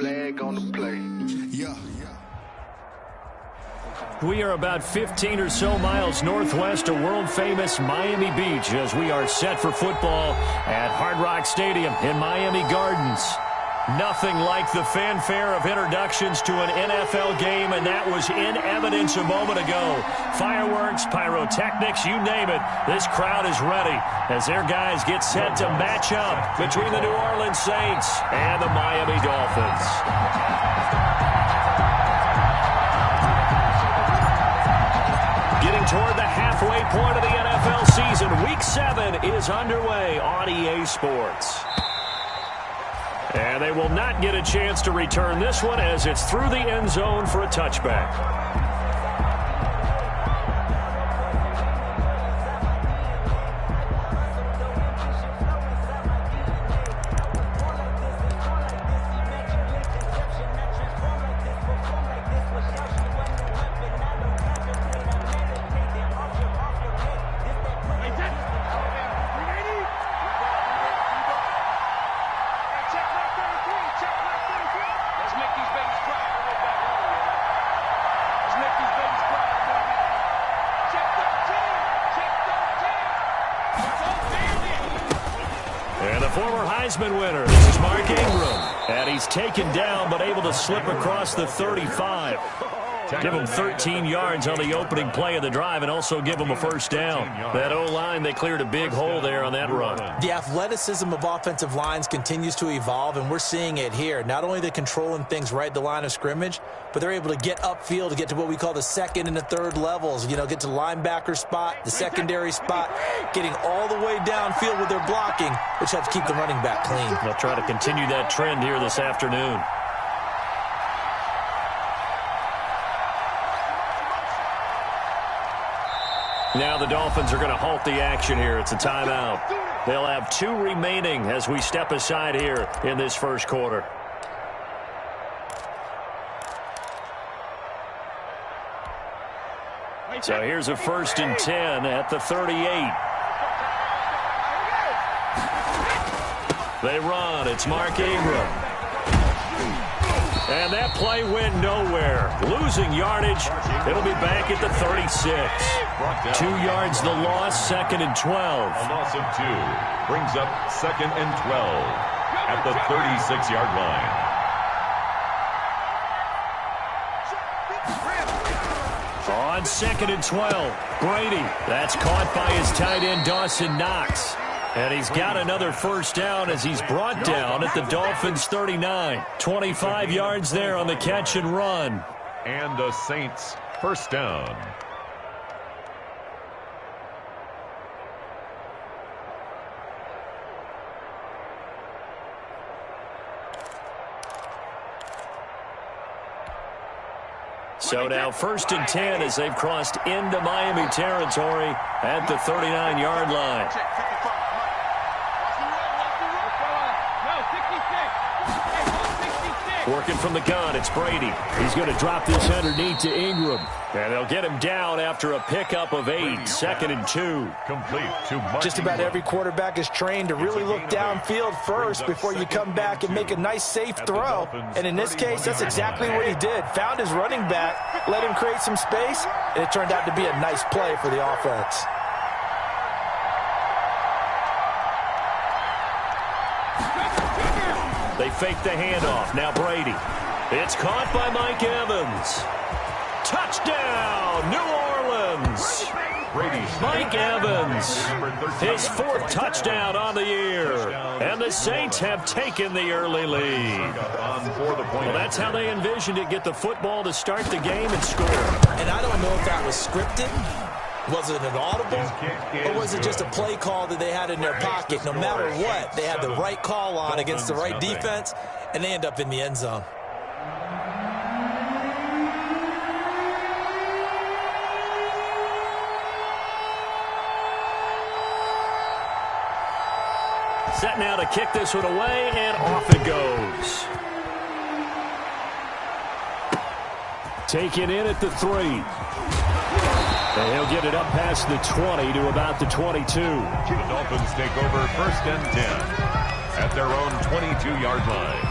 flag on the play. Yeah. We are about 15 or so miles northwest of world-famous Miami Beach as we are set for football at Hard Rock Stadium in Miami Gardens. Nothing like the fanfare of introductions to an NFL game, and that was in evidence a moment ago. Fireworks, pyrotechnics, you name it. This crowd is ready as their guys get set to match up between the New Orleans Saints and the Miami Dolphins. Getting toward the halfway point of the NFL season, Week 7 is underway on EA Sports. And they will not get a chance to return this one as it's through the end zone for a touchback. Winner. This is Mark Ingram, and he's taken down but able to slip across the 35. Give him 13 yards on the opening play of the drive and also give him a first down. That O-line, they cleared a big hole there on that run. The athleticism of offensive lines continues to evolve, and we're seeing it here. Not only they're controlling things right at the line of scrimmage, but they're able to get upfield to get to what we call the second and the third levels. You know, get to the linebacker spot, the secondary spot, getting all the way downfield with their blocking, which helps keep the running back clean. They'll try to continue that trend here this afternoon. Now the Dolphins are going to halt the action here. It's a timeout. They'll have 2 remaining as we step aside here in this first quarter. So here's a 1st and 10 at the 38. They run. It's Mark Ingram. And that play went nowhere. Losing yardage. It'll be back at the 36. 2 yards the loss, 2nd and 12. A loss of 2 brings up 2nd and 12 at the 36-yard line. On 2nd and 12, Brady. That's caught by his tight end, Dawson Knox. And he's got another first down as he's brought down at the Dolphins' 39. 25 yards there on the catch and run. And the Saints first down. So now 1st and 10 as they've crossed into Miami territory at the 39-yard line. Working from the gun, it's Brady. He's going to drop this underneath to Ingram. And they'll get him down after a pickup of 8. 2nd and 2. Complete to Mark. Just about every quarterback is trained to really look downfield first before you come back and make a nice, safe throw. And in this case, that's exactly what he did. Found his running back, let him create some space, and it turned out to be a nice play for the offense. They fake the handoff. Now Brady. It's caught by Mike Evans. Touchdown, New Orleans. Mike Evans, his 4th touchdown on the year. And the Saints have taken the early lead. Well, that's how they envisioned it, get the football to start the game and score. And I don't know if that was scripted. Was it an audible, or was it just a play call that they had in their pocket? No matter what, they had the right call on against the right defense, and they end up in the end zone. Set now to kick this one away, and off it goes. Taken in at the 3. And he'll get it up past the 20 to about the 22. The Dolphins take over 1st and 10 at their own 22-yard line.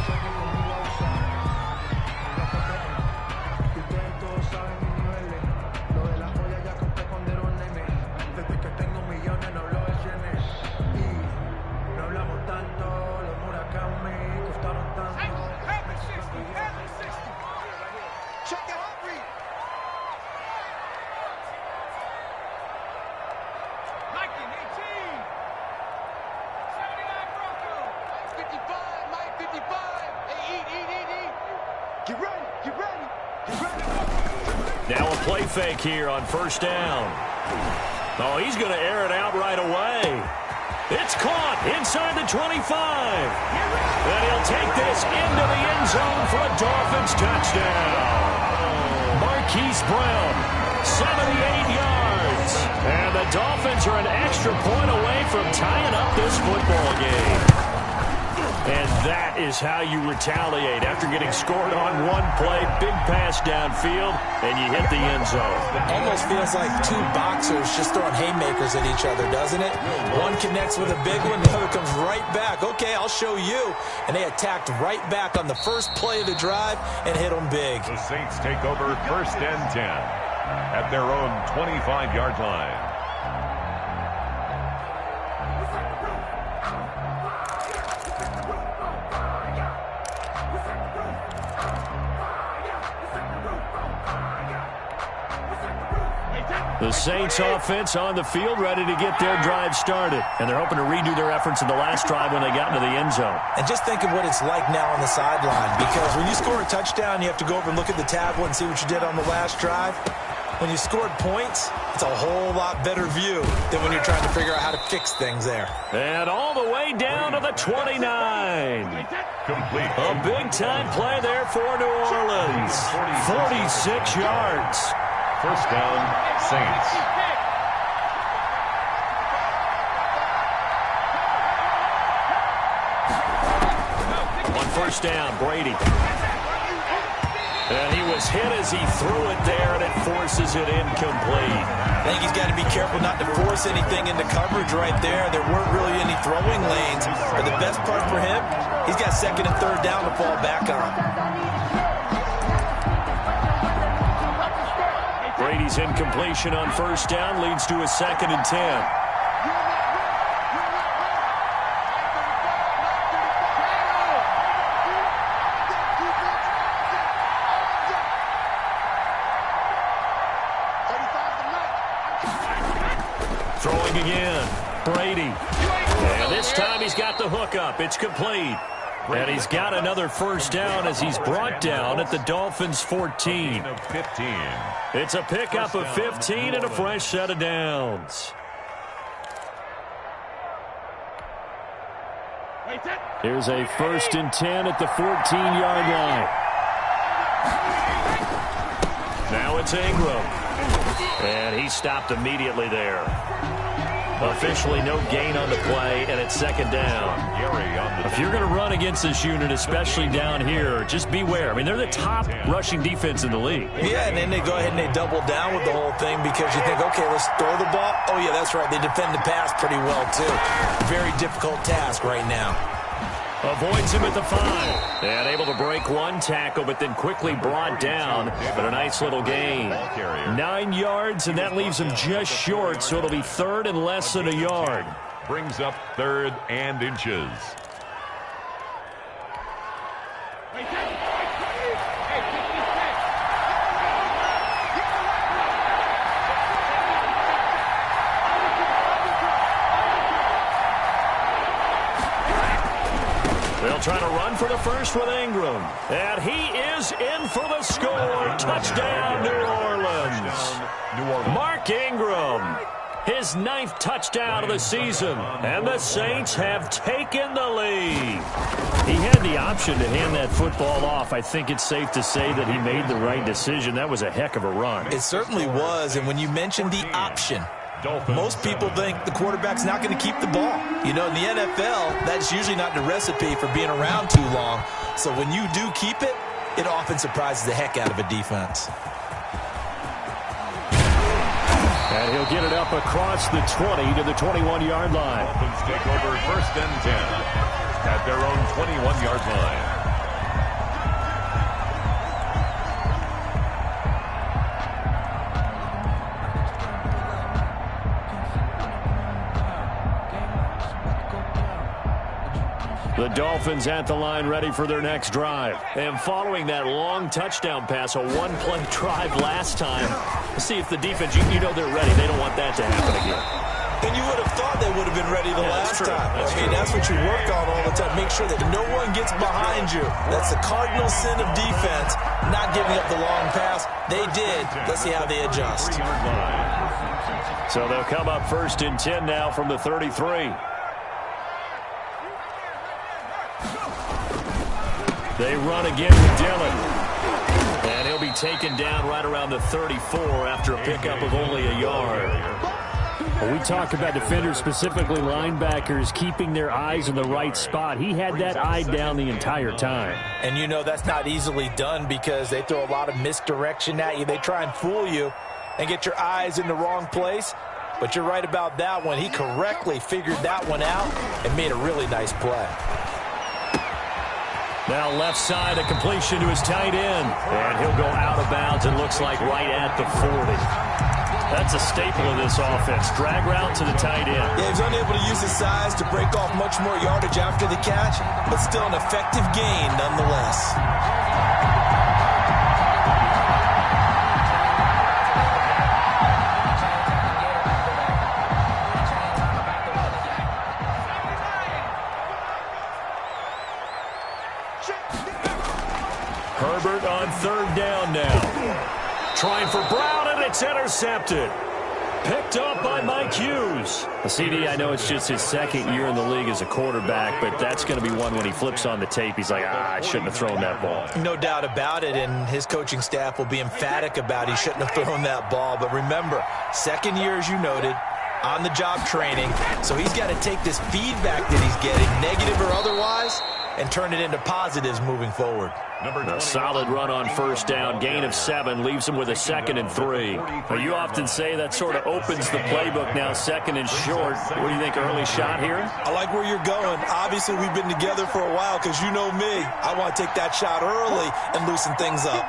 Now a play fake here on first down. Oh, he's going to air it out right away. It's caught inside the 25. And he'll take this into the end zone for a Dolphins touchdown. Marquise Brown, 78 yards. And the Dolphins are an extra point away from tying up this football game. And that is how you retaliate after getting scored on one play, big pass downfield, and you hit the end zone. Almost feels like two boxers just throwing haymakers at each other, doesn't it? One connects with a big one, the other comes right back. Okay, I'll show you. And they attacked right back on the first play of the drive and hit them big. The Saints take over first and 10 at their own 25-yard line. The Saints offense on the field ready to get their drive started. And they're hoping to redo their efforts in the last drive when they got into the end zone. And just think of what it's like now on the sideline. Because when you score a touchdown, you have to go over and look at the tablet and see what you did on the last drive. When you scored points, it's a whole lot better view than when you're trying to figure out how to fix things there. And all the way down to the 29. Complete. A big-time play there for New Orleans. 46 yards. First down, Saints. On first down, Brady. And he was hit as he threw it there, and it forces it incomplete. I think he's got to be careful not to force anything into coverage right there. There weren't really any throwing lanes. But the best part for him, he's got second and third down to fall back on. Brady's incompletion on first down leads to a second and 10. Throwing again, Brady. And this time he's got the hook up. It's complete. And he's got another first down as he's brought down at the Dolphins' 14. It's a pickup of 15 and a fresh set of downs. Here's a first and 10 at the 14-yard line. Now it's Ingram. And he stopped immediately there. Officially no gain on the play, and it's second down. If you're going to run against this unit, especially down here, just beware. I mean, they're the top rushing defense in the league. Yeah, and then they go ahead and they double down with the whole thing because you think, okay, let's throw the ball. Oh, yeah, that's right. They defend the pass pretty well, too. Very difficult task right now. Avoids him at the 5. And able to break one tackle, but then quickly brought down. But a nice little gain. 9 yards, and that leaves him just short, so it'll be third and less than a yard. Brings up third and inches. They'll try to run for the first with Ingram. And he is in for the score. Touchdown, New Orleans. Mark Ingram, his 9th touchdown of the season. And the Saints have taken the lead. He had the option to hand that football off. I think it's safe to say that he made the right decision. That was a heck of a run. It certainly was. And when you mentioned the option, most people think the quarterback's not going to keep the ball. You know, in the NFL, that's usually not the recipe for being around too long. So when you do keep it, it often surprises the heck out of a defense. And he'll get it up across the 20 to the 21-yard line. Dolphins take over first and 10 at their own 21-yard line. The Dolphins at the line ready for their next drive. And following that long touchdown pass, a one-play drive last time, let's see if the defense, you know they're ready. They don't want that to happen again. And you would have thought they would have been ready the last time. I mean, that's what you work on all the time. Make sure that no one gets behind you. That's the cardinal sin of defense, not giving up the long pass. They did. Let's see how they adjust. So they'll come up 1st and 10 now from the 33. They run again with Dillon. And he'll be taken down right around the 34 after a pickup of only a yard. Well, we talk about defenders, specifically linebackers, keeping their eyes in the right spot. He had that eye down the entire time. And you know that's not easily done because they throw a lot of misdirection at you. They try and fool you and get your eyes in the wrong place. But you're right about that one. He correctly figured that one out and made a really nice play. Now left side, a completion to his tight end. And he'll go out of bounds, it looks like right at the 40. That's a staple of this offense. Drag route to the tight end. Yeah, he was unable to use his size to break off much more yardage after the catch, but still an effective gain nonetheless. Herbert on 3rd down now. Trying for Brown, and it's intercepted. Picked up by Mike Hughes. CD, I know it's just his 2nd year in the league as a quarterback, but that's going to be one when he flips on the tape. He's like, I shouldn't have thrown that ball. No doubt about it, and his coaching staff will be emphatic about he shouldn't have thrown that ball. But remember, 2nd year, as you noted, on-the-job training. So he's got to take this feedback that he's getting, negative or otherwise, and turn it into positives moving forward. A solid run on 1st down. Gain of 7 leaves him with a 2nd and 3. Now, you often say that sort of opens the playbook now, 2nd and short. What do you think, early shot here? I like where you're going. Obviously, we've been together for a while because you know me. I want to take that shot early and loosen things up.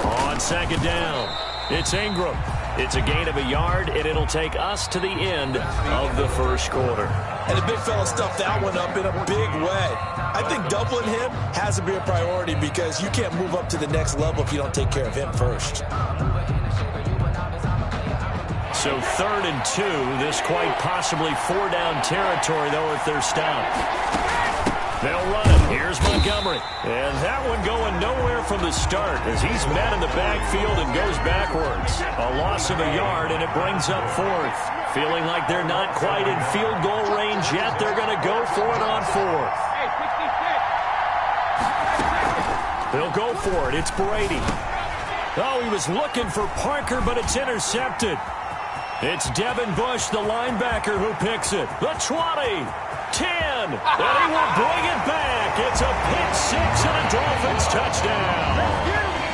On 2nd down, it's Ingram. It's a gain of a yard, and it'll take us to the end of the 1st quarter. And the big fella stuffed that one up in a big way. I think doubling him has to be a priority because you can't move up to the next level if you don't take care of him first. So 3rd and 2, this quite possibly 4-down territory, though, if they're stopped. They'll run it. Here's Montgomery. And that one going nowhere from the start as he's met in the backfield and goes backwards. A loss of a yard, and it brings up 4th. Feeling like they're not quite in field goal range yet. They're going to go for it on 4th. They'll go for it. It's Brady. Oh, he was looking for Parker, but it's intercepted. It's Devin Bush, the linebacker, who picks it. The 20. 10, and he will bring it back. It's a pick 6 and a Dolphins touchdown.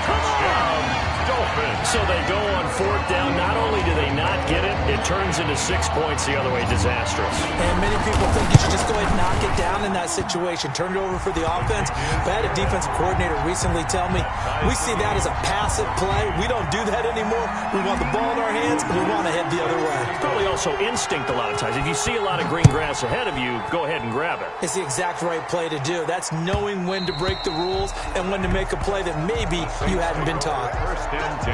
Touchdown, Dolphins. So they go on 4th down. Not only do they not get it, it turns into 6 points the other way. Disastrous. And many people think you should just go ahead and knock it down in that situation. Turn it over for the offense. But I had a defensive coordinator recently tell me, we see that as a passive play. We don't do that anymore. We want the ball in our hands, and we want to head the other way. Probably also instinct a lot of times. If you see a lot of green grass ahead of you, go ahead and grab it. It's the exact right play to do. That's knowing when to break the rules and when to make a play that maybe you hadn't been taught. 1st and 10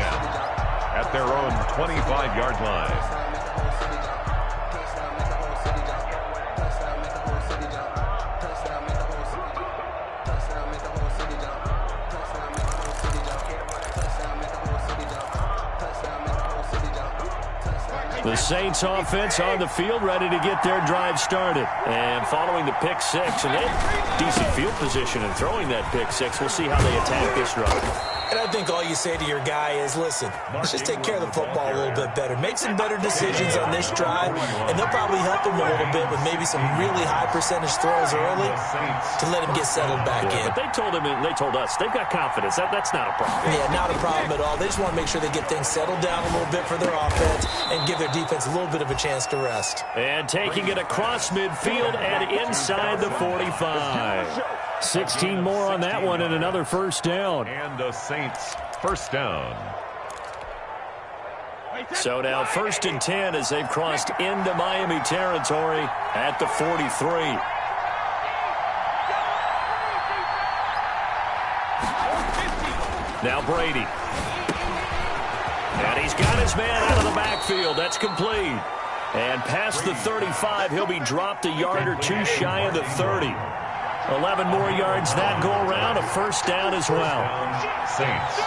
at their own 25-yard line. The Saints offense on the field, ready to get their drive started. And following the pick 6, and they have decent field position in throwing that pick 6. We'll see how they attack this drive. And I think all you say to your guy is, listen, let's just take care of the football a little bit better. Make some better decisions on this drive, and they'll probably help him a little bit with maybe some really high percentage throws early to let him get settled back in. But they told him, and they told us, they've got confidence. That's not a problem. Yeah, not a problem at all. They just want to make sure they get things settled down a little bit for their offense and give their defense a little bit of a chance to rest. And taking it across midfield and inside the 45. 16 more on that one and another 1st down. And the Saints 1st down. So now 1st and 10 as they've crossed into Miami territory at the 43. Now Brady. And he's got his man out of the backfield. That's complete. And past the 35, he'll be dropped a yard or two shy of the 30. 11 more yards that go around, a first down as well. Saints.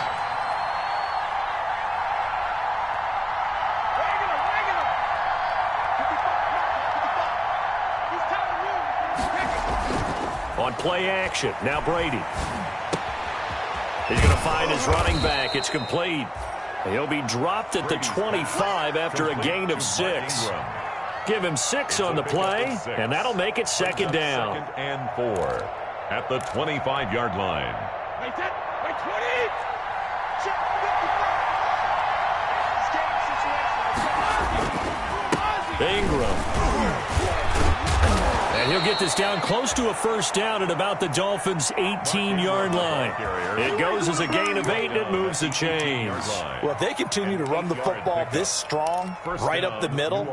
On play action, now Brady. He's going to find his running back. It's complete. He'll be dropped at the 25 after a gain of 6. Give him 6 on the play, and that'll make it second down. Second and 4 at the 25-yard line. Ingram. And he'll get this down close to a first down at about the Dolphins' 18-yard line. It goes as a gain of 8, and it moves the chains. Well, if they continue to run the football this strong, right up the middle,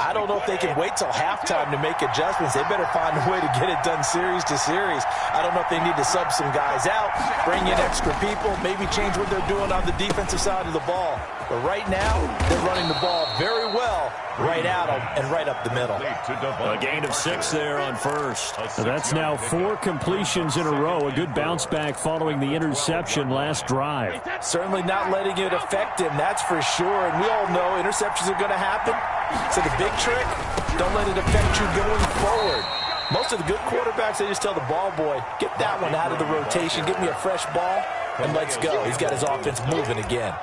I don't know if they can wait till halftime to make adjustments. They better find a way to get it done series to series. I don't know if they need to sub some guys out, bring in extra people, maybe change what they're doing on the defensive side of the ball. But right now, they're running the ball very well right out and right up the middle. A gain of 6 there on first. So that's now 4 completions in a row. A good bounce back following the interception last drive. Certainly not letting it affect him, that's for sure. And we all know interceptions are going to happen. So the big trick, don't let it affect you going forward. Most of the good quarterbacks, they just tell the ball boy, get that one out of the rotation, get me a fresh ball, and let's go. He's got his offense moving again.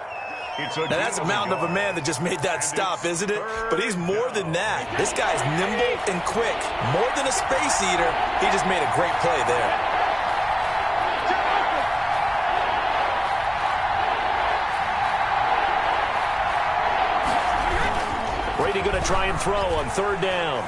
Now, that's a mountain of a man that just made that stop, isn't it? But he's more than that. This guy's nimble and quick. More than a space eater, he just made a great play there. Brady going to try and throw on third down.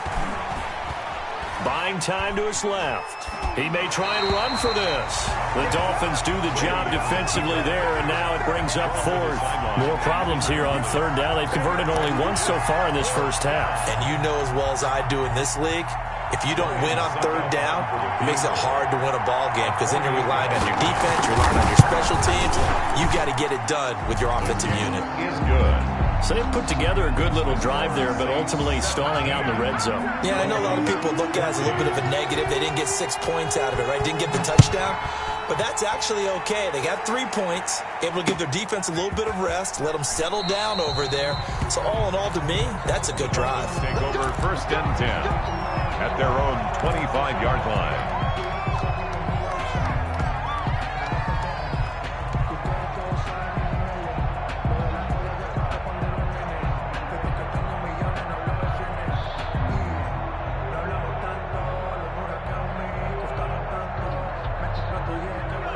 Buying time to his left. He may try and run for this. The Dolphins do the job defensively there, and now it brings up fourth. More problems here on third down. They've converted only once so far in this first half. And you know as well as I do in this league, if you don't win on third down, it makes it hard to win a ball game because then you're relying on your defense, you're relying on your special teams. You've got to get it done with your offensive unit. Is good. So they put together a good little drive there, but ultimately stalling out in the red zone. Yeah, I know a lot of people look at it as a little bit of a negative. They didn't get 6 points out of it, right? Didn't get the touchdown. But that's actually okay. They got 3 points, able to give their defense a little bit of rest, let them settle down over there. So all in all, to me, that's a good drive. Take over first and 10 at their own 25-yard line.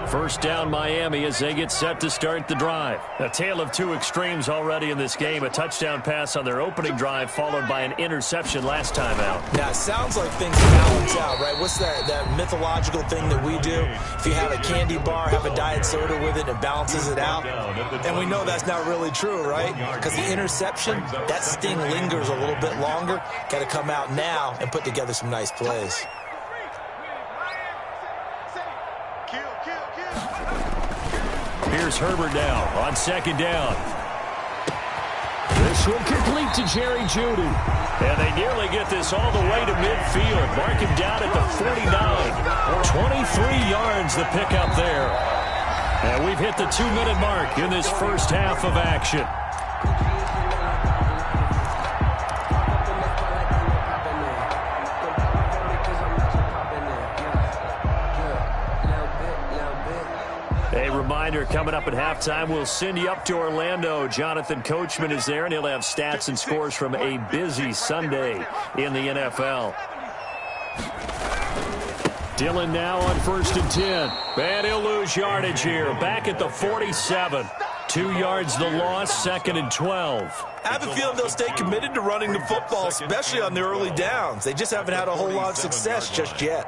First down Miami as they get set to start the drive. A tale of 2 extremes already in this game. A touchdown pass on their opening drive followed by an interception last time out. Now, it sounds like things balance out, right? What's that mythological thing that we do? If you have a candy bar, have a diet soda with it, it balances it out. And we know that's not really true, right? Because the interception, that sting lingers a little bit longer. Got to come out now and put together some nice plays. Here's Herbert now on second down. This will complete to Jerry Jeudy. And they nearly get this all the way to midfield. Mark him down at the 49. 23 yards the pickup there. And we've hit the 2-minute mark in this first half of action. A reminder, coming up at halftime, we'll send you up to Orlando. Jonathan Coachman is there, and he'll have stats and scores from a busy Sunday in the NFL. Dillon now on first and 10. And he'll lose yardage here. Back at the 47. 2 yards the loss, second and 12. I have a feeling they'll stay committed to running the football, especially on the early downs. They just haven't had a whole lot of success just yet.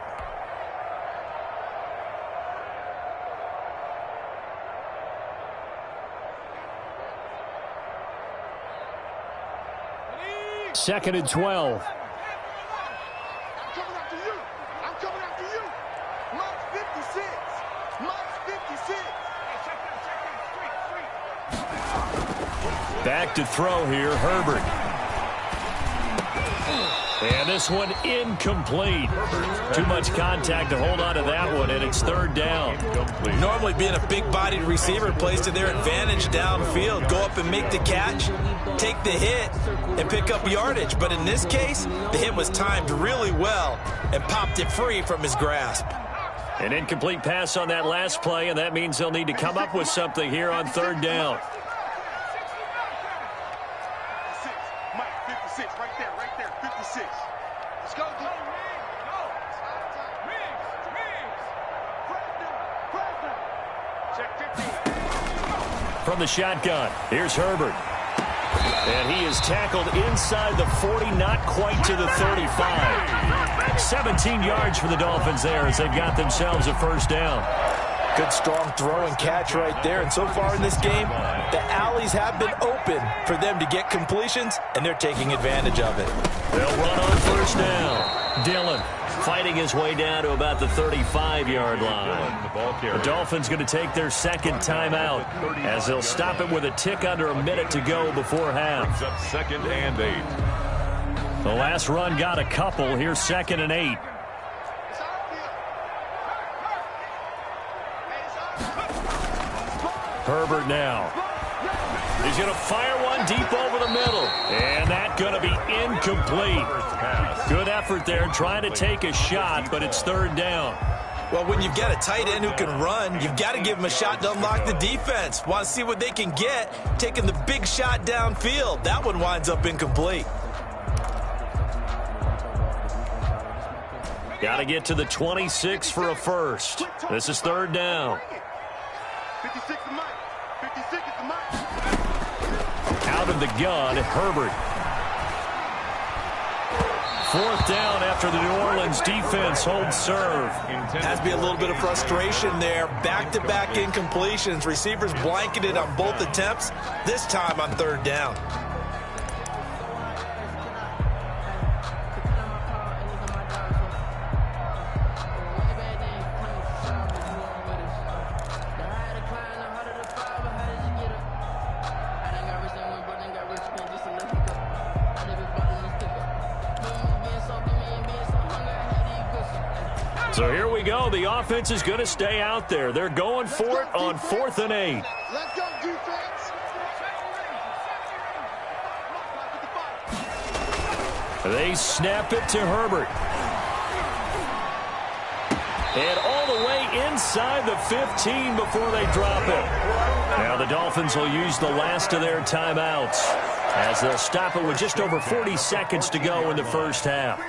Second and 12. I'm coming after you. Mine's 56. Mine's 56. Back to throw here, Herbert. And this one incomplete. Too much contact to hold on to that one, and it's third down. Normally being a big-bodied receiver plays to their advantage downfield. Go up and make the catch, take the hit, and pick up yardage. But in this case, the hit was timed really well and popped it free from his grasp. An incomplete pass on that last play, and that means they'll need to come up with something here on third down. From the shotgun, here's Herbert. And he is tackled inside the 40, not quite to the 35. 17 yards for the Dolphins there as they've got themselves a first down. Good strong throw and catch right there. And so far in this game, the alleys have been open for them to get completions, and they're taking advantage of it. They'll run on first down. Dillon fighting his way down to about the 35-yard line. The Dolphins going to take their second timeout as they'll stop it with a tick under a minute to go before half. Up 2nd and 8. The last run got a couple. Here's 2nd and 8. Herbert now. He's going to fire one deep over the middle. And that's going to be incomplete. Good effort there trying to take a shot, but it's third down. Well, when you've got a tight end who can run, you've got to give him a shot to unlock the defense. Want to see what they can get, taking the big shot downfield. That one winds up incomplete. Got to get to the 26 for a first. This is third down. 56 is mine. 56 is mine. Out of the gun, Herbert. Fourth down after the New Orleans defense holds serve. Has to be a little bit of frustration there. Back-to-back incompletions. Receivers blanketed on both attempts, this time on third down. So here we go. The offense is going to stay out there. They're going for it on 4th and 8. Let's go, defense. They snap it to Herbert. And all the way inside the 15 before they drop it. Now the Dolphins will use the last of their timeouts as they'll stop it with just over 40 seconds to go in the first half.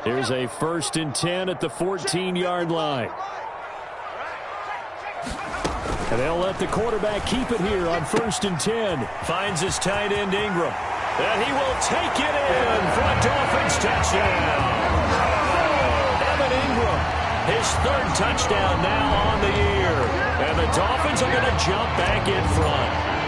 Here's a 1st and 10 at the 14-yard line. And they'll let the quarterback keep it here on 1st and 10. Finds his tight end Ingram. And he will take it in for a Dolphins touchdown. Evan Ingram, his 3rd touchdown now on the year. And the Dolphins are going to jump back in front.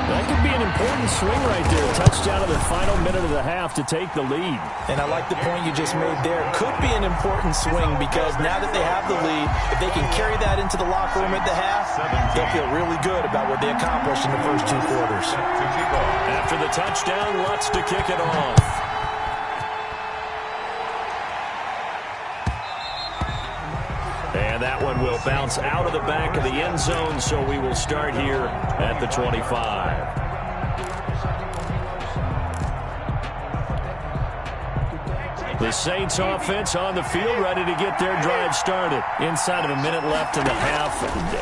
That could be an important swing right there. Touchdown in the final minute of the half to take the lead. And I like the point you just made there. Could be an important swing because now that they have the lead, if they can carry that into the locker room at the half, they'll feel really good about what they accomplished in the first 2 quarters. After the touchdown, Lutz to kick it off. And that one will bounce out of the back of the end zone, so we will start here at the 25. The Saints offense on the field ready to get their drive started. Inside of a minute left in the half.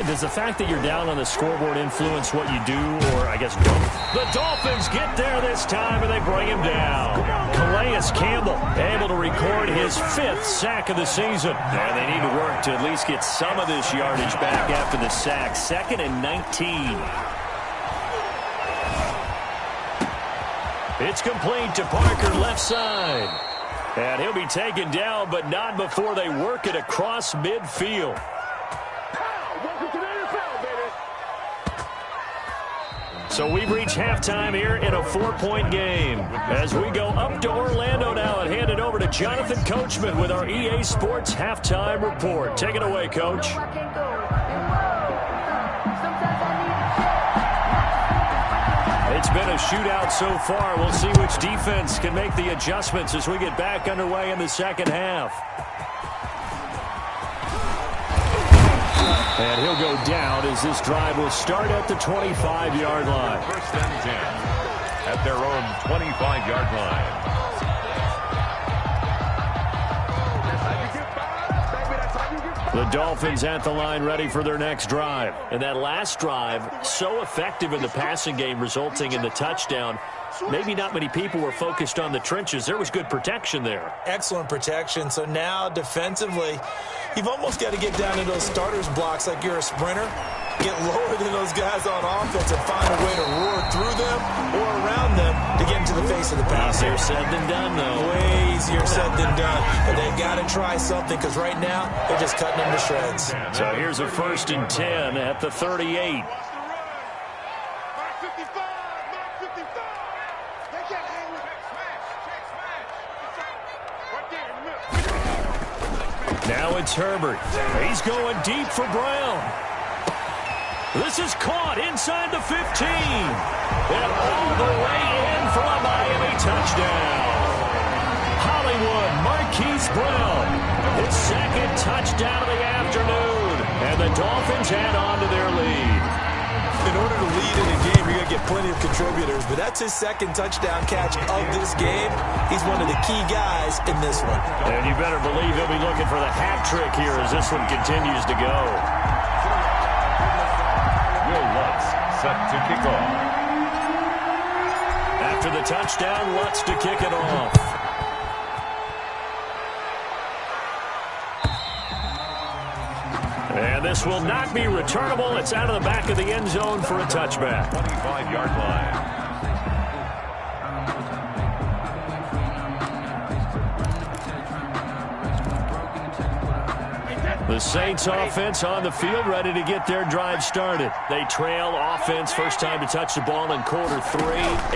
Does the fact that you're down on the scoreboard influence what you do, or I guess don't? The Dolphins get there this time, and they bring him down. Calais Campbell able to record his 5th sack of the season. And they need to work to at least get some of this yardage back after the sack. 2nd and 19. It's complete to Parker, left side. And he'll be taken down, but not before they work it across midfield. So we've reached halftime here in a 4-point game. As we go up to Orlando now and hand it over to Jonathan Coachman with our EA Sports Halftime Report. Take it away, Coach. It's been a shootout so far. We'll see which defense can make the adjustments as we get back underway in the second half. And he'll go down as this drive will start at the 25-yard line. First and 10 at their own 25-yard line. The Dolphins at the line ready for their next drive. And that last drive, so effective in the passing game, resulting in the touchdown. Maybe not many people were focused on the trenches. There was good protection there. Excellent protection. So now defensively, you've almost got to get down in those starters blocks like you're a sprinter. Get lower than those guys on offense and find a way to roar through them or around them to get into the face of the pass. Easier said than done, though. Way easier said than done. But they've got to try something because right now they're just cutting them to shreds. So here's a 1st and 10 at the 38. Now it's Herbert. He's going deep for Brown. This is caught inside the 15. And all the way in for a Miami touchdown. Hollywood Marquise Brown. His 2nd touchdown of the afternoon. And the Dolphins add on to their lead. In order to lead in a game, you're going to get plenty of contributors, but that's his 2nd touchdown catch of this game. He's one of the key guys in this one. And you better believe he'll be looking for the hat trick here as this one continues to go. Will Lutz set to kick off. After the touchdown, Lutz to kick it off. And this will not be returnable. It's out of the back of the end zone for a touchback. 25-yard line. The Saints offense on the field ready to get their drive started. They trail offense, first time to touch the ball in quarter 3,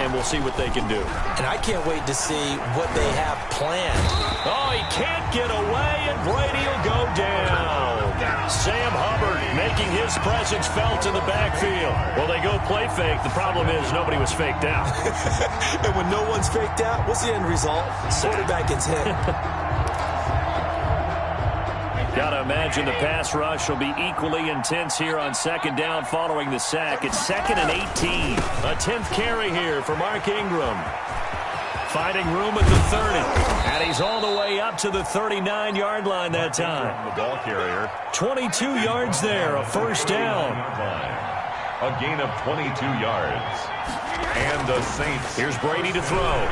and we'll see what they can do. And I can't wait to see what they have planned. Oh, he can't get away, and Brady will go down. Sam Hubbard making his presence felt in the backfield. Well, they go play fake. The problem is nobody was faked out. And when no one's faked out, what's the end result? Quarterback gets hit. Got to imagine the pass rush will be equally intense here on 2nd down following the sack. It's 2nd and 18. A 10th carry here for Mark Ingram. Finding room at the 30. And he's all the way up to the 39-yard line that time. The ball carrier. 22 yards there, a 1st down. A gain of 22 yards. And the Saints. Here's Brady to throw.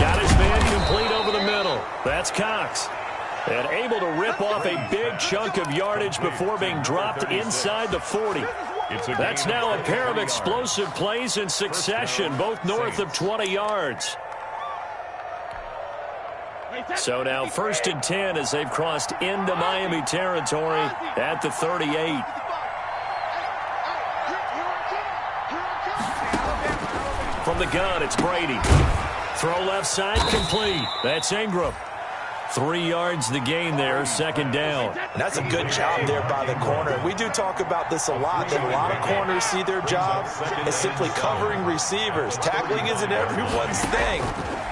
Got his man complete over the middle. That's Cox. And able to rip off a big chunk of yardage before being dropped inside the 40. That's now a pair of explosive plays in succession, both north of 20 yards. So now 1st and 10 as they've crossed into Miami territory at the 38. From the gun, it's Brady. Throw left side, complete. That's Ingram. 3 yards the gain there, 2nd down. And that's a good job there by the corner. We do talk about this a lot, that a lot of corners see their job as simply covering receivers. Tackling isn't everyone's thing.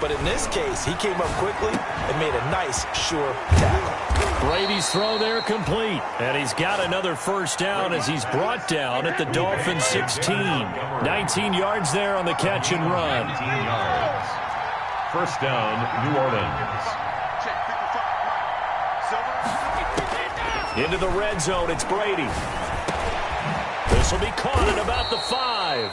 But in this case, he came up quickly and made a nice, sure tackle. Brady's throw there complete. And he's got another 1st down as he's brought down at the Dolphins 16. 19 yards there on the catch and run. 19 yards. 1st down, New Orleans. Into the red zone, it's Brady. This will be caught at about the 5.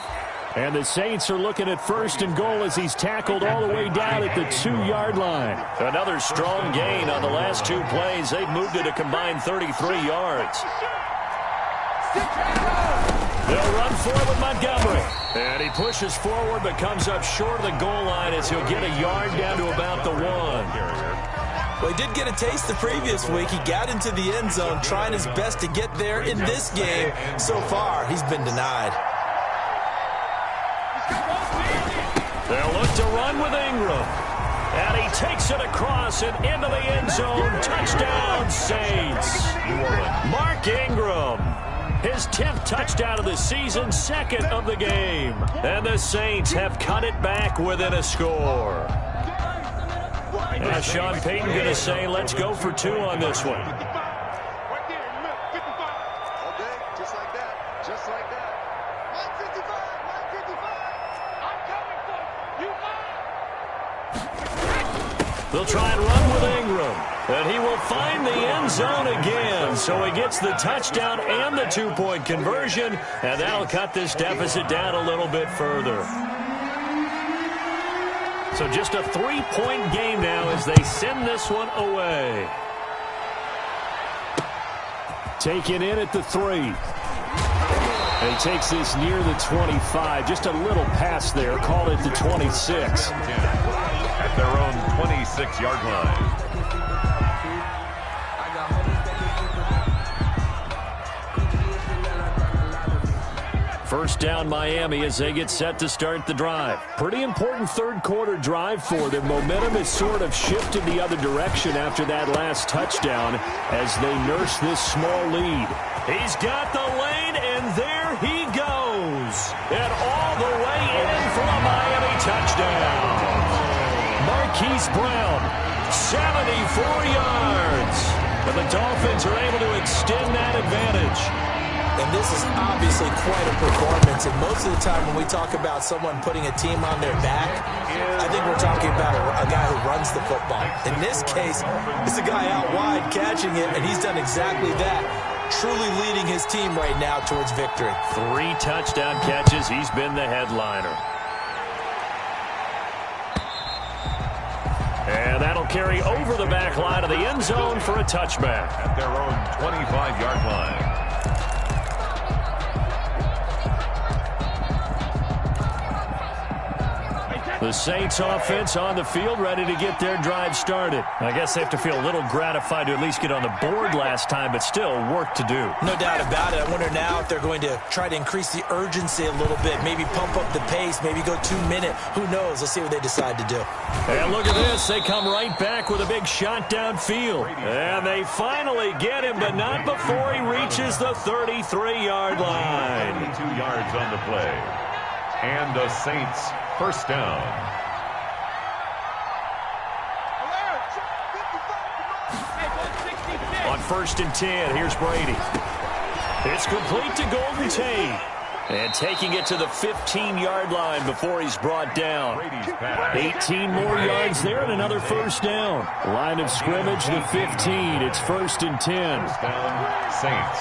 And the Saints are looking at 1st and goal as he's tackled all the way down at the 2-yard line. Another strong gain on the last 2 plays. They've moved it a combined 33 yards. They'll run for it with Montgomery. And he pushes forward but comes up short of the goal line as he'll get a yard down to about the 1. Well, he did get a taste the previous week. He got into the end zone trying his best to get there in this game. So far, he's been denied. They'll look to run with Ingram. And he takes it across and into the end zone. Touchdown, Saints. Mark Ingram. His 10th touchdown of the season, 2nd of the game. And the Saints have cut it back within a score. Now Sean Payton going to say, let's go for 2 on this one. Okay, just like that. Just like that. 155, 155. I'm coming for you. They'll try and run with Ingram. And he will find the end zone again. So he gets the touchdown and the 2-point conversion. And that'll cut this deficit down a little bit further. So just a 3-point game now as they send this one away. Taken in at the 3. And he takes this near the 25. Just a little pass there. Call it the 26. At their own 26-yard line. First down Miami as they get set to start the drive. Pretty important third-quarter drive for them. Momentum has sort of shifted the other direction after that last touchdown as they nurse this small lead. He's got the lane, and there he goes. And all the way in for a Miami touchdown. Marquise Brown, 74 yards. And the Dolphins are able to extend that advantage. And this is obviously quite a performance. And most of the time when we talk about someone putting a team on their back, I think we're talking about a guy who runs the football. In this case, it's a guy out wide catching it, and he's done exactly that, truly leading his team right now towards victory. 3 touchdown catches. He's been the headliner. And that'll carry over the back line of the end zone for a touchback. At their own 25-yard line. The Saints offense on the field, ready to get their drive started. I guess they have to feel a little gratified to at least get on the board last time, but still work to do. No doubt about it. I wonder now if they're going to try to increase the urgency a little bit, maybe pump up the pace, maybe go 2-minute. Who knows? Let's see what they decide to do. And look at this. They come right back with a big shot downfield. And they finally get him, but not before he reaches the 33-yard line. 22 yards on the play. And the Saints first down. On 1st and 10, here's Brady. It's complete to Golden Tate. And taking it to the 15-yard line before he's brought down. 18 more yards there and another first down. Line of scrimmage, the 15. It's 1st and 10. First down, Saints.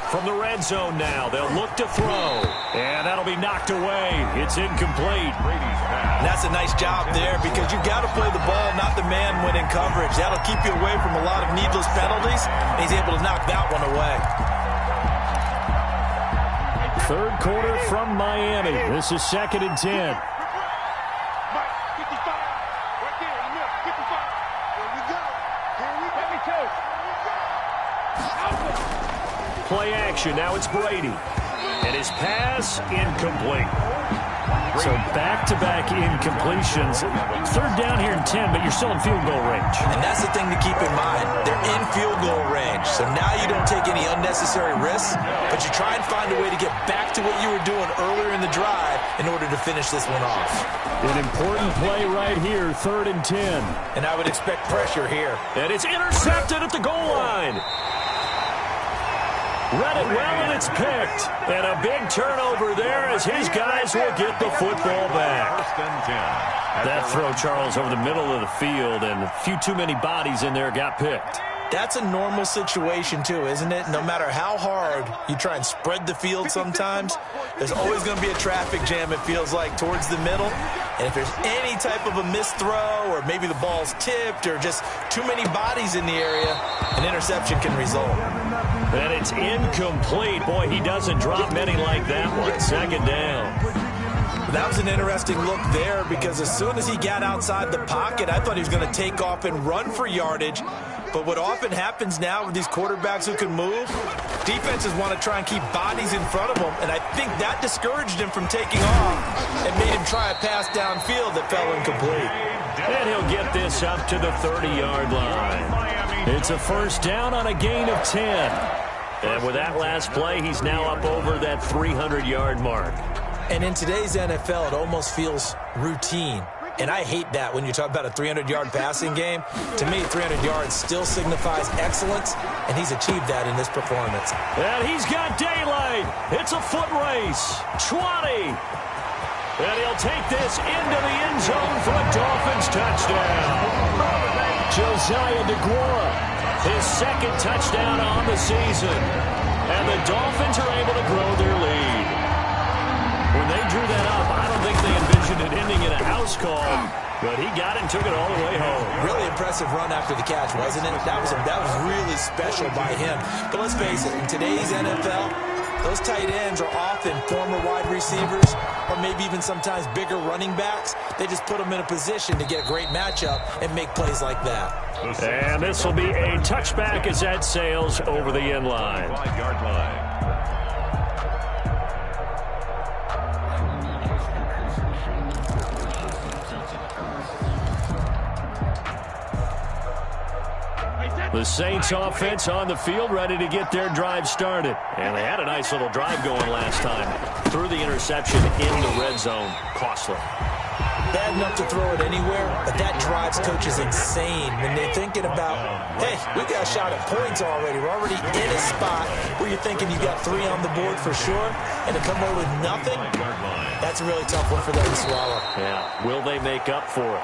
From the red zone now, they'll look to throw. And that'll be knocked away. It's incomplete. And that's a nice job there because you've got to play the ball, not the man when in coverage. That'll keep you away from a lot of needless penalties. And he's able to knock that one away. Third quarter from Miami. This is 2nd and 10. Play action. Now it's Brady. And his pass incomplete. So back-to-back incompletions. 3rd down here and 10, but you're still in field goal range. And that's the thing to keep in mind. They're in field goal range. So now you don't take any unnecessary risks, but you try and find a way to get back to what you were doing earlier in the drive in order to finish this one off. An important play right here, 3rd and 10. And I would expect pressure here. And it's intercepted at the goal line. Read it well, and it's picked. And a big turnover there as his guys will get the football back. That throw, Charles, over the middle of the field, and a few too many bodies in there got picked. That's a normal situation, too, isn't it? No matter how hard you try and spread the field sometimes, there's always going to be a traffic jam, it feels like, towards the middle. And if there's any type of a missed throw or maybe the ball's tipped or just too many bodies in the area, an interception can result. And it's incomplete. Boy, he doesn't drop many like that one. 2nd down. That was an interesting look there because as soon as he got outside the pocket, I thought he was going to take off and run for yardage. But what often happens now with these quarterbacks who can move, defenses want to try and keep bodies in front of them, and I think that discouraged him from taking off and made him try a pass downfield that fell incomplete. And he'll get this up to the 30-yard line. It's a first down on a gain of 10. And with that last play, he's now up over that 300-yard mark. And in today's NFL, it almost feels routine. And I hate that when you talk about a 300-yard passing game. To me, 300 yards still signifies excellence, and he's achieved that in this performance. And he's got daylight. It's a foot race. 20. And he'll take this into the end zone for a Dolphins touchdown. Josiah DeGuara, his second touchdown on the season. And the Dolphins are able to grow their lead. When they drew that up, I don't think they envisioned it ending in a house call, but he got it and took it all the way home. Really impressive run after the catch, wasn't it? That was really special by him. But let's face it, in today's NFL, those tight ends are often former wide receivers or maybe even sometimes bigger running backs. They just put them in a position to get a great matchup and make plays like that. And this will be a touchback as that sails over the end line. 5-yard line. The Saints offense on the field, ready to get their drive started. And they had a nice little drive going last time. Threw the interception in the red zone. Costly. Bad enough to throw it anywhere, but that drives coaches insane when they're thinking about, hey, we got a shot at points already. We're already in a spot where you're thinking you got 3 on the board for sure, and to come away with nothing, that's a really tough one for them to swallow. Yeah, will they make up for it?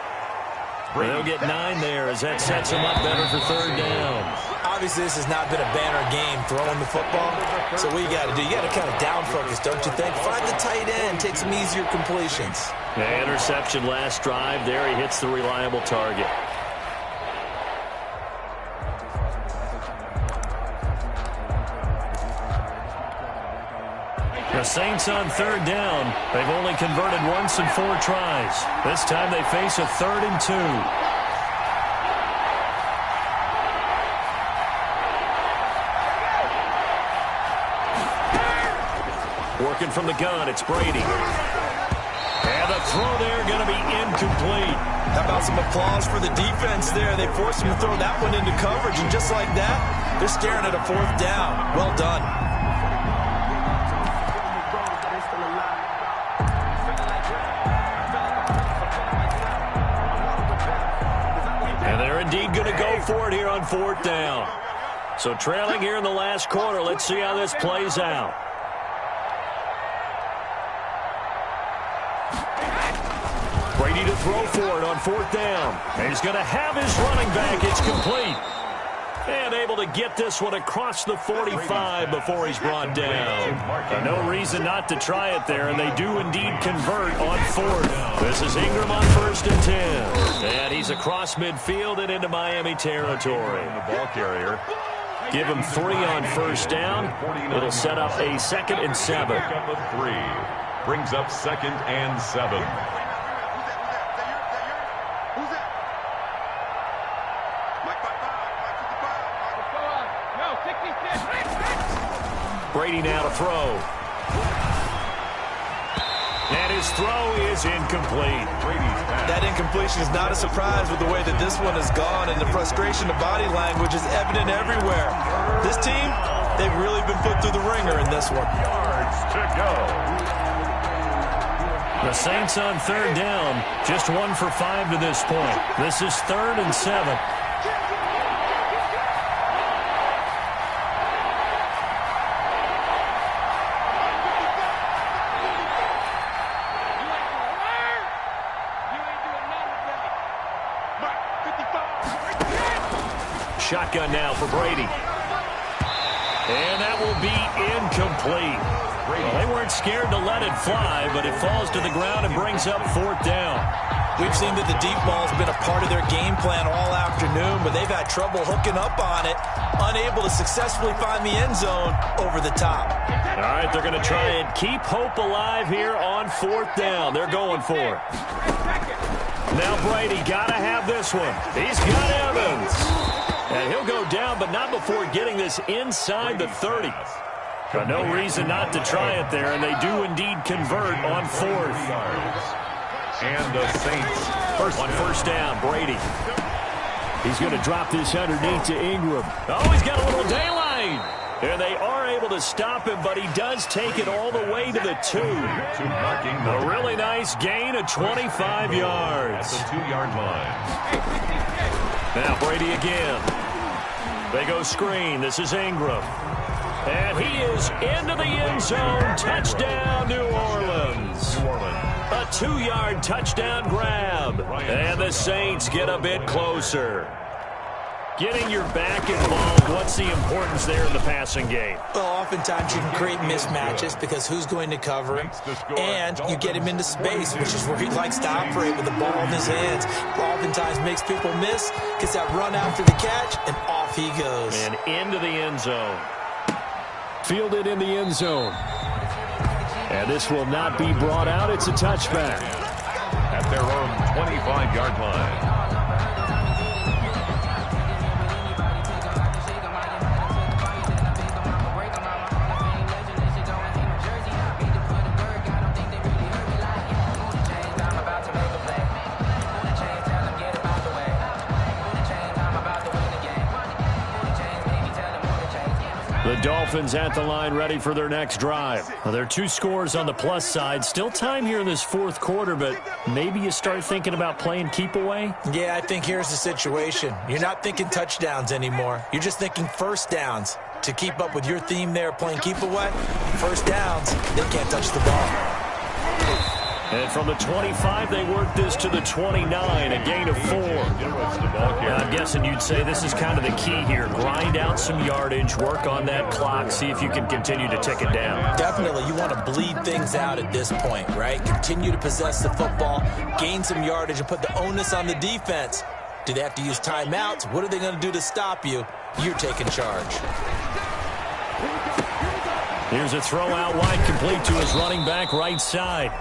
They'll get 9 there as that sets them up better for third down. Obviously, this has not been a banner game throwing the football. So what you got to do, you got to kind of down focus, don't you think? Find the tight end, take some easier completions. The interception last drive. There he hits the reliable target. The Saints on third down. They've only converted once in 4 tries. This time they face a 3rd and 2. Working from the gun, it's Brady. And the throw there going to be incomplete. How about some applause for the defense there? They forced him to throw that one into coverage, and just like that, they're staring at a 4th down. Well done. And they're indeed going to go for it here on 4th down. So trailing here in the last quarter, let's see how this plays out. Brady to throw for it on 4th down. And he's going to have his running back. It's complete. And able to get this one across the 45 before he's brought down. No reason not to try it there, and they do indeed convert on 4th. This is Ingram on 1st and 10. And he's across midfield and into Miami territory. The ball carrier. Give him 3 on 1st down. It'll set up a 2nd and 7. Pickup of 3. Brings up 2nd and 7. Brady now to throw. And his throw is incomplete. That incompletion is not a surprise with the way that this one has gone, and the frustration of body language is evident everywhere. This team, they've really been put through the ringer in this one. Yards to go. The Saints on 3rd down, just 1 for 5 to this point. This is 3rd and 7. Shotgun now for Brady. And that will be incomplete. Well, they weren't scared to let it fly, but it falls to the ground and brings up 4th down. We've seen that the deep ball has been a part of their game plan all afternoon, but they've had trouble hooking up on it, unable to successfully find the end zone over the top. All right, they're going to try and keep hope alive here on 4th down. They're going for it. Now Brady got to have this one. He's got Evans. And he'll go down, but not before getting this inside the 30. But no reason not to try it there, and they do indeed convert on 4th. And the Saints first down, Brady. He's going to drop this underneath to Ingram. Oh, he's got a little daylight. And they are able to stop him, but he does take it all the way to the 2. A really nice gain of 25 yards. At the 2-yard line. Now Brady again. They go screen. This is Ingram. And he is into the end zone. Touchdown, New Orleans. A 2-yard touchdown grab. And the Saints get a bit closer. Getting your back involved, what's the importance there in the passing game? Well, oftentimes you can create mismatches because who's going to cover him, and you get him into space, which is where he likes to operate with the ball in his hands. Oftentimes makes people miss, gets that run after the catch, and off he goes. And into the end zone. Fielded in the end zone. And this will not be brought out. It's a touchback. At their own 25-yard line. The Dolphins at the line ready for their next drive. Well, there are 2 scores on the plus side. Still time here in this 4th quarter, but maybe you start thinking about playing keep away? Yeah, I think here's the situation. You're not thinking touchdowns anymore. You're just thinking first downs. To keep up with your theme there, playing keep away, first downs, they can't touch the ball. And from the 25, they work this to the 29, a gain of 4. I'm guessing you'd say this is kind of the key here. Grind out some yardage, work on that clock, see if you can continue to tick it down. Definitely, you want to bleed things out at this point, right? Continue to possess the football, gain some yardage, and put the onus on the defense. Do they have to use timeouts? What are they going to do to stop you? You're taking charge. Here's a throw out wide, complete to his running back right side.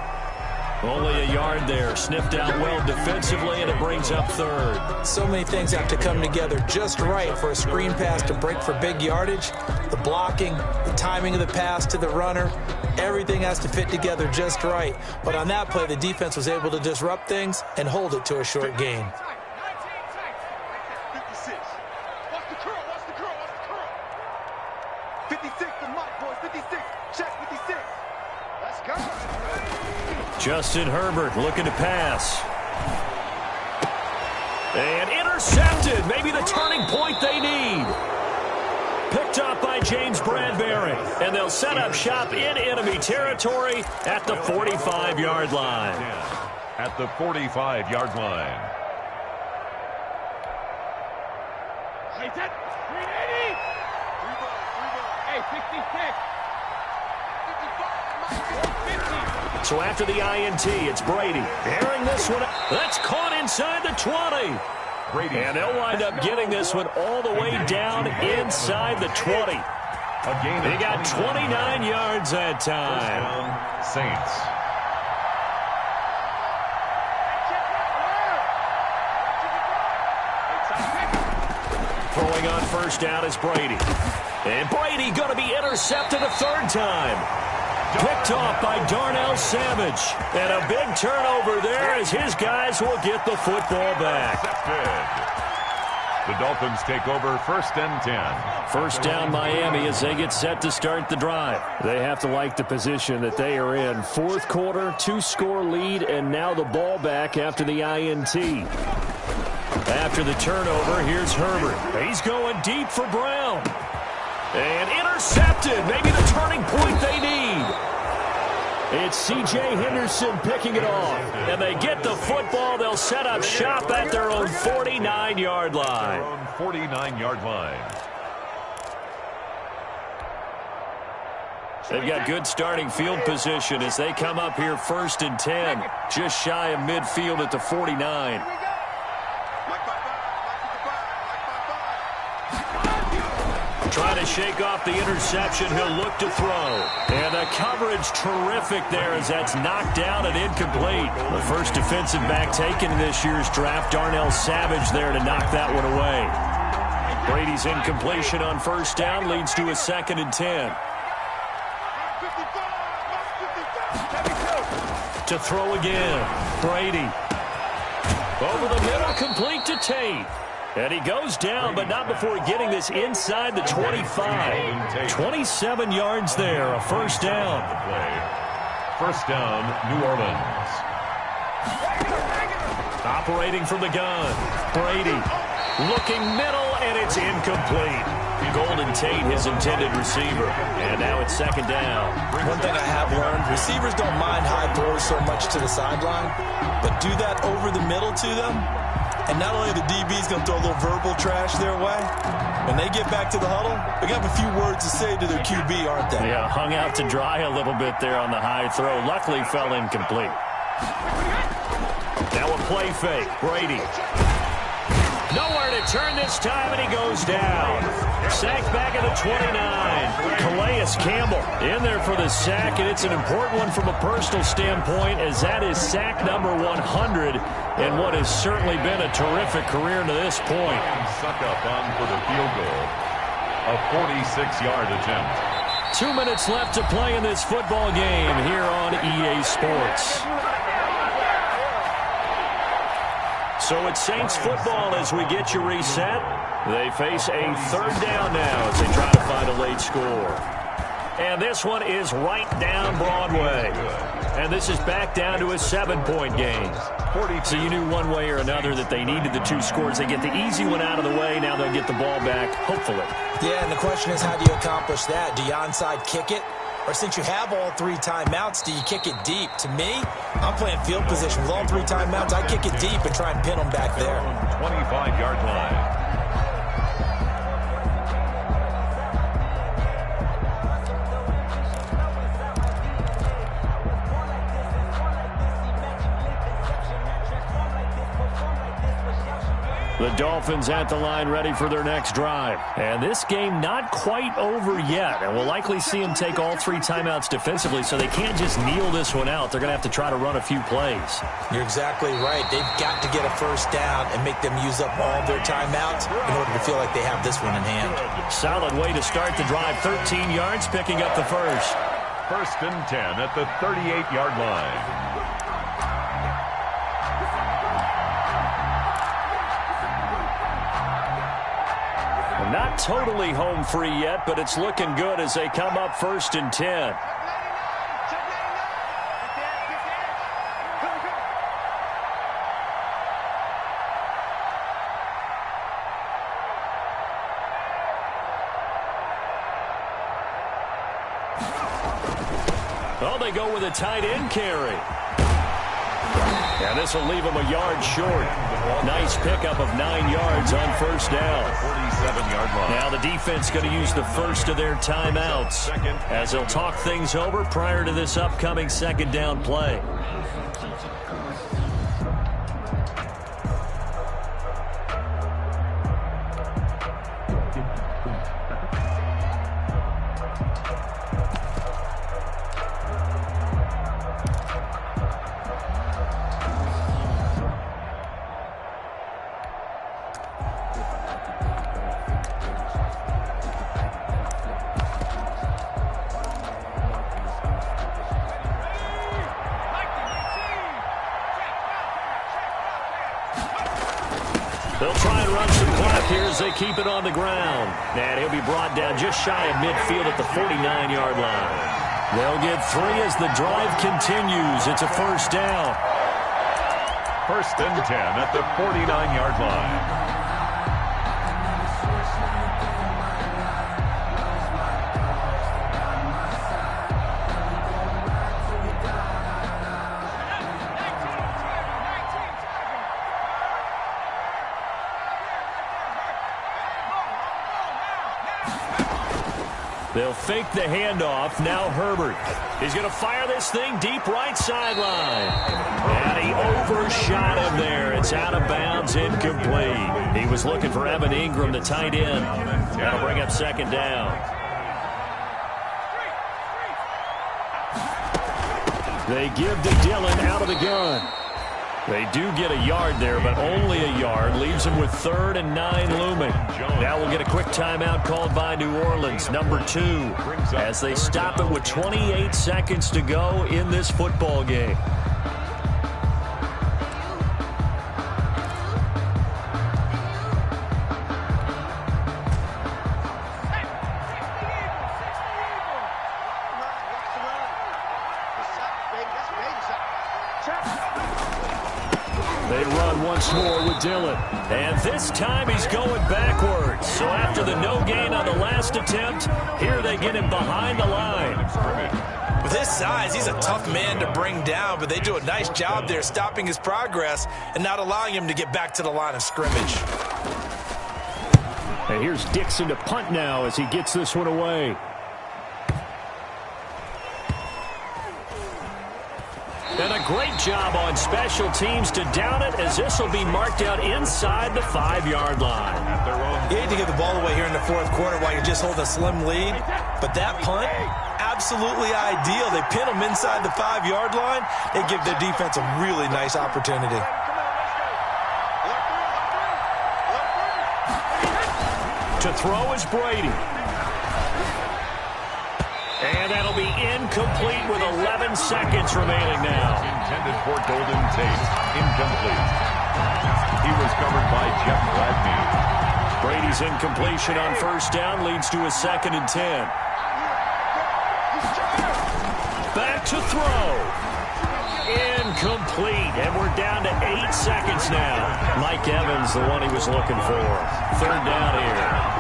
Only a yard there. Sniffed out well defensively, and it brings up 3rd. So many things have to come together just right for a screen pass to break for big yardage. The blocking, the timing of the pass to the runner, everything has to fit together just right. But on that play, the defense was able to disrupt things and hold it to a short gain. 56. Watch the curl, watch the curl, watch the curl. 56, the mic, boys. 56. Check 56. Let's go. Justin Herbert looking to pass. And intercepted. Maybe the turning point they need. Picked up by James Bradbury. And they'll set up shop in enemy territory at the 45-yard line. At the 45-yard line. Hey, 380. Hey, 66. 55. So after the INT, it's Brady. Airing this one. That's caught inside the 20. Brady. And they'll wind up getting this one all the way down inside the 20. They got 29 yards that time. Saints. Throwing on first down is Brady. And Brady going to be intercepted a 3rd time. Picked off by Darnell Savage. And a big turnover there as his guys will get the football back. The Dolphins take over 1st and 10. First down Miami as they get set to start the drive. They have to like the position that they are in. 4th quarter, 2-score lead, and now the ball back after the INT. After the turnover, here's Herbert. He's going deep for Brown. And intercepted. Maybe the turning point they need. It's C.J. Henderson picking it off. And they get the football. They'll set up shop at their own 49-yard line. Their own 49-yard line. They've got good starting field position as they come up here 1st and 10, just shy of midfield at the 49. Trying to shake off the interception. He'll look to throw. And the coverage terrific there as that's knocked down and incomplete. The first defensive back taken in this year's draft, Darnell Savage, there to knock that one away. Brady's incompletion on 1st down leads to a 2nd and 10. To throw again. Brady. Over the middle, complete to Tate. And he goes down, but not before getting this inside the 25. 27 yards there, a 1st down. 1st down, New Orleans. Operating from the gun. Brady looking middle, and it's incomplete. Golden Tate, his intended receiver. And now it's 2nd down. One thing I have learned, receivers don't mind high throws so much to the sideline, but do that over the middle to them, and not only the DB's going to throw a little verbal trash their way, when they get back to the huddle, they're going to have a few words to say to their QB, aren't they? Yeah, hung out to dry a little bit there on the high throw. Luckily, fell incomplete. Now a play fake. Brady. Nowhere to turn this time, and he goes down. Sacked back at the 29. Calais Campbell in there for the sack, and it's an important one from a personal standpoint, as that is sack number 100 in what has certainly been a terrific career to this point. Suck up on for the field goal. A 46-yard attempt. 2 minutes left to play in this football game here on EA Sports. So it's Saints football as we get you reset. They face a 3rd down now as they try to find a late score. And this one is right down Broadway. And this is back down to a 7-point game. So you knew one way or another that they needed the 2 scores. They get the easy one out of the way. Now they'll get the ball back, hopefully. Yeah, and the question is, how do you accomplish that? Do you onside kick it? Or since you have all 3 timeouts, do you kick it deep? To me, I'm playing field position. With all 3 timeouts, I kick it deep and try and pin them back there. 25-yard line. The Dolphins at the line ready for their next drive. And this game not quite over yet. And we'll likely see them take all 3 timeouts defensively, so they can't just kneel this one out. They're going to have to try to run a few plays. You're exactly right. They've got to get a 1st down and make them use up all their timeouts in order to feel like they have this one in hand. Solid way to start the drive. 13 yards, picking up the first. 1st and 10 at the 38-yard line. Not totally home free yet, but it's looking good as they come up 1st and 10. Oh, they go with a tight end carry. And this will leave them a yard short. Nice pickup of 9 yards on 1st down. 47-yard line. Now the defense going to use the first of their timeouts as they'll talk things over prior to this upcoming 2nd down play. They'll try and run some clock here as they keep it on the ground. And he'll be brought down just shy of midfield at the 49-yard line. They'll get 3 as the drive continues. It's a 1st down. 1st and 10 at the 49-yard line. They'll fake the handoff. Now Herbert. He's going to fire this thing deep right sideline. And he overshot him there. It's out of bounds, incomplete. He was looking for Evan Ingram, the tight end. That'll bring up second down. They give to Dillon out of the gun. They do get a yard there, but only a yard. Leaves them with 3rd and 9 looming. Now we'll get a quick timeout called by New Orleans, number 2, as they stop it with 28 seconds to go in this football game. They run once more with Dillon. And this time he's going backwards. So after the no gain on the last attempt, here they get him behind the line. With his size, he's a tough man to bring down, but they do a nice job there stopping his progress and not allowing him to get back to the line of scrimmage. And here's Dixon to punt now as he gets this one away. And a great job on special teams to down it, as this will be marked out inside the 5-yard line. You hate to give the ball away here in the 4th quarter while you're just holding a slim lead, but that punt, absolutely ideal. They pin them inside the 5-yard line. They give their defense a really nice opportunity. To throw is Brady. And that'll be incomplete with 11 seconds remaining now. Intended for Golden Tate. Incomplete. He was covered by Jeff Gladney. Brady's incompletion on 1st down leads to a 2nd and 10. Back to throw. Incomplete. And we're down to 8 seconds now. Mike Evans, the one he was looking for. 3rd down here.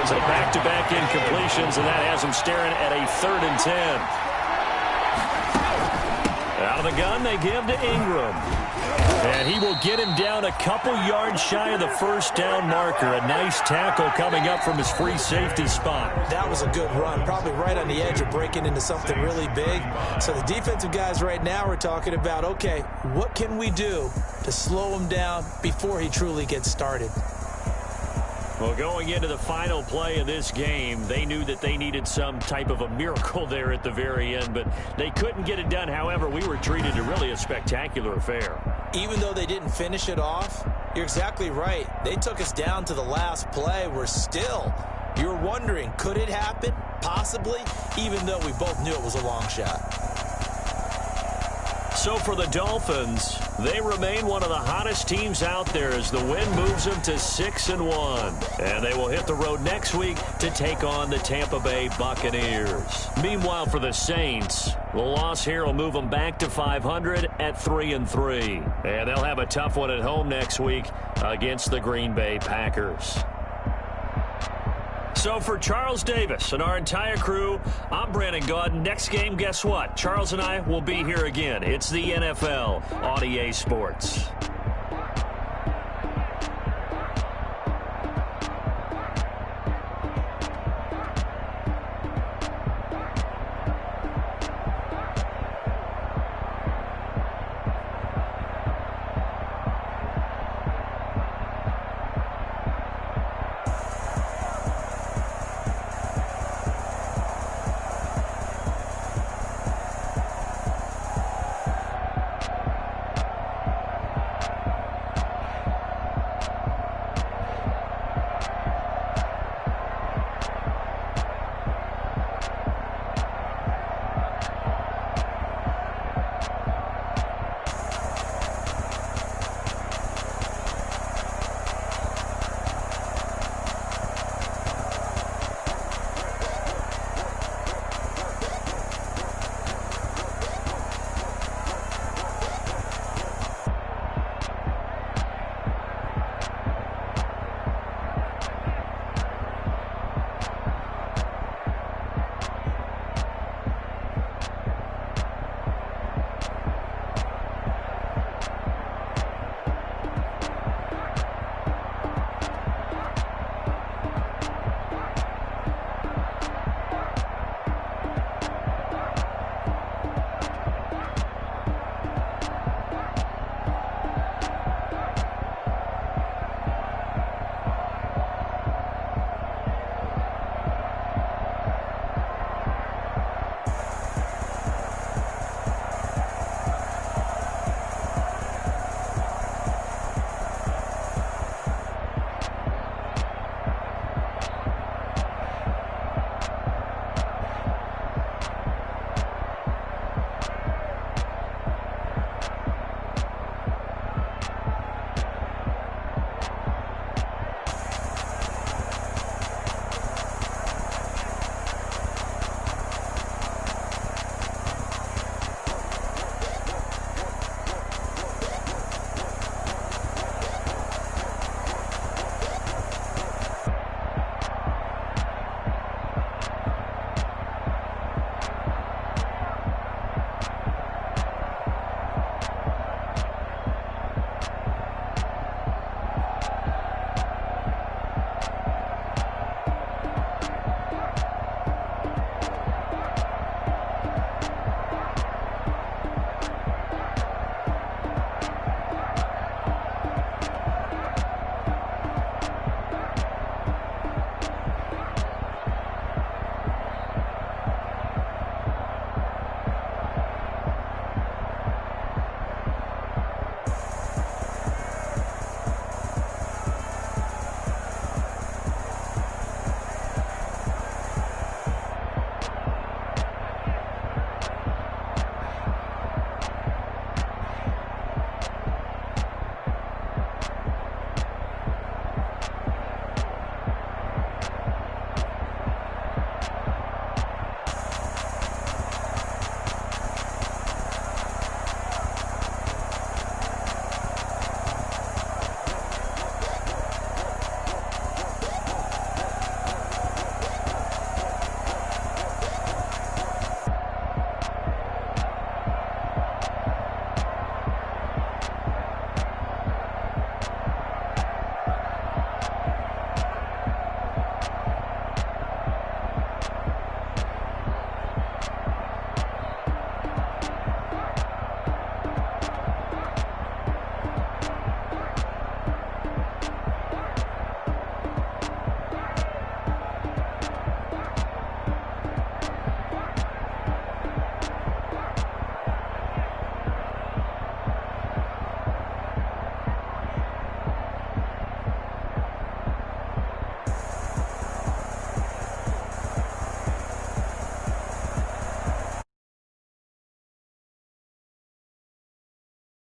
So back-to-back incompletions, and that has him staring at a 3rd and 10. Out of the gun, they give to Ingram. And he will get him down a couple yards shy of the 1st down marker. A nice tackle coming up from his free safety spot. That was a good run, probably right on the edge of breaking into something really big. So the defensive guys right now are talking about, okay, what can we do to slow him down before he truly gets started? Well, going into the final play of this game, they knew that they needed some type of a miracle there at the very end, but they couldn't get it done. However, we were treated to really a spectacular affair. Even though they didn't finish it off, you're exactly right. They took us down to the last play. We're still, you're wondering, could it happen? Possibly, even though we both knew it was a long shot. So for the Dolphins, they remain one of the hottest teams out there as the win moves them to 6-1. And they will hit the road next week to take on the Tampa Bay Buccaneers. Meanwhile, for the Saints, the loss here will move them back to 500 at 3-3. And they'll have a tough one at home next week against the Green Bay Packers. So for Charles Davis and our entire crew, I'm Brandon Gaudin. Next game, guess what? Charles and I will be here again. It's the NFL on EA Sports.